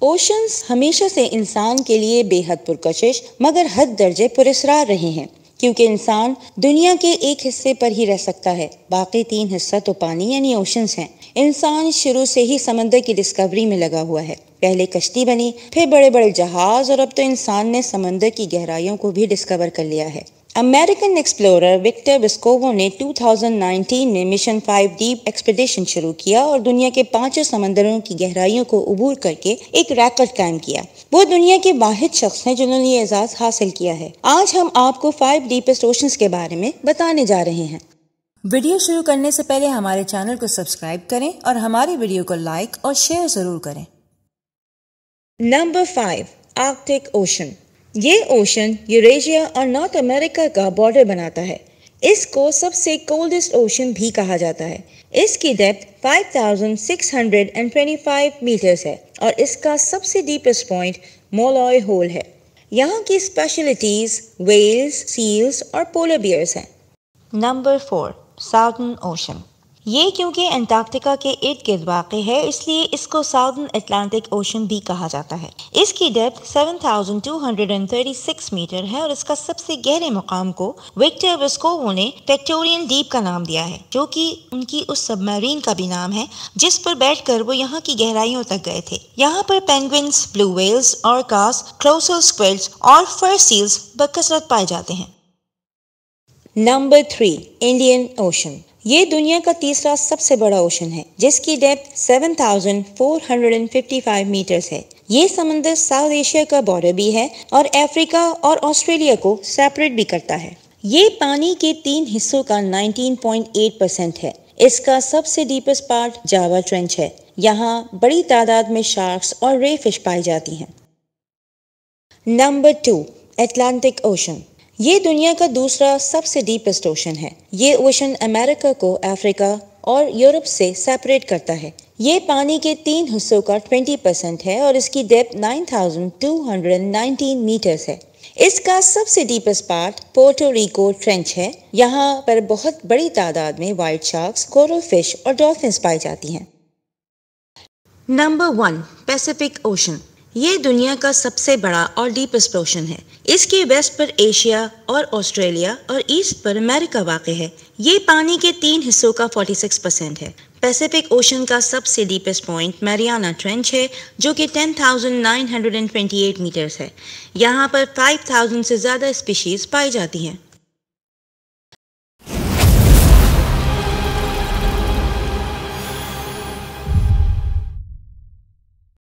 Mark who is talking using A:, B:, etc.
A: Oceans ہمیشہ سے انسان کے لیے بے حد پرکشش مگر حد درجے پراسرار رہے ہیں، کیونکہ انسان دنیا کے ایک حصے پر ہی رہ سکتا ہے، باقی 3 حصہ تو پانی یعنی اوشنز ہیں۔ انسان شروع سے ہی سمندر کی ڈسکوری میں لگا ہوا ہے، پہلے کشتی بنی، پھر بڑے بڑے جہاز، اور اب تو انسان نے سمندر کی گہرائیوں کو بھی ڈسکور کر لیا ہے۔ امریکن ایکسپلورر وکٹر وسکوو نے 2019 میں مشن 5 ڈیپ ایکسپیڈیشن شروع کیا اور دنیا کے 5 سمندروں کی گہرائیوں کو عبور کر کے ایک ریکارڈ قائم کیا۔ وہ دنیا کے واحد شخص ہیں جنہوں نے یہ اعزاز حاصل کیا ہے۔ آج ہم آپ کو 5 ڈیپسٹ اوشنز کے بارے میں بتانے جا رہے ہیں۔ ویڈیو شروع کرنے سے پہلے ہمارے چینل کو سبسکرائب کریں اور ہماری ویڈیو کو لائک اور شیئر ضرور کریں۔ Number 5، Arctic ocean. یہ اوشن یوریشیا اور نارتھ امریکہ کا بارڈر بناتا ہے۔ اس کو سب سے کولڈسٹ اوشن بھی کہا جاتا ہے۔ اس کی ڈیپتھ 5625 میٹرز ہے اور اس کا سب سے ڈیپسٹ پوائنٹ مولوئی ہول ہے۔ یہاں کی اسپیشلٹیز ویلز، سیلز اور پولر بیئرز ہیں۔ Number 4، southern ocean. یہ کیونکہ انٹارکٹیکا کے ارد گرد واقع ہے اس لیے اس کو ساؤتھرن اٹلانٹک اوشن بھی کہا جاتا ہے۔ اس کی ڈیپتھ 7236 میٹر ہے اور اس کا سب سے گہرے مقام کو وکٹر وسکوو نے پیکٹورین ڈیپ کا نام دیا ہے، جو کہ ان کی اس سب میرین کا بھی نام ہے جس پر بیٹھ کر وہ یہاں کی گہرائیوں تک گئے تھے۔ یہاں پر پینگوئنز، بلو ویلز، آرکاس، کولوسل سکویڈز اور فر سیلز بکثرت پائے جاتے ہیں۔ Number 3، Indian ocean. یہ دنیا کا تیسرا سب سے بڑا اوشن ہے جس کی ڈیپتھ 7455 میٹرز ہے۔ یہ سمندر ساؤتھ ایشیا کا بارڈر بھی ہے اور افریقہ اور آسٹریلیا کو سیپریٹ بھی کرتا ہے۔ یہ پانی کے 3 حصوں کا 19.8% ہے۔ اس کا سب سے ڈیپسٹ پارٹ جاوا ٹرنچ ہے۔ یہاں بڑی تعداد میں شارکس اور رے فش پائی جاتی ہیں۔ Number 2، Atlantic ocean. یہ دنیا کا دوسرا سب سے ڈیپسٹ اوشن ہے۔ یہ اوشن امریکہ کو افریقہ اور یورپ سے سیپریٹ کرتا ہے۔ یہ پانی کے 3 حصوں کا 20% ہے اور اس کی ڈیپتھ 9219 میٹرز ہے۔ اس کا سب سے deepest part Puerto Rico trench ہے۔ یہاں پر بہت بڑی تعداد میں وائٹ شارکس، کورل فش اور ڈولفنز پائی جاتی ہیں۔ Number 1، Pacific ocean. یہ دنیا کا سب سے بڑا اور ڈیپسٹ اوشن ہے۔ اس کے ویسٹ پر ایشیا اور آسٹریلیا اور ایسٹ پر امریکہ واقع ہے۔ یہ پانی کے 3 حصوں کا 46% ہے۔ پیسیفک اوشن کا سب سے ڈیپسٹ پوائنٹ میریانا ٹرنچ ہے جو کہ 10,928 میٹرز ہے۔ یہاں پر 5,000 سے زیادہ اسپیشیز پائی جاتی ہیں۔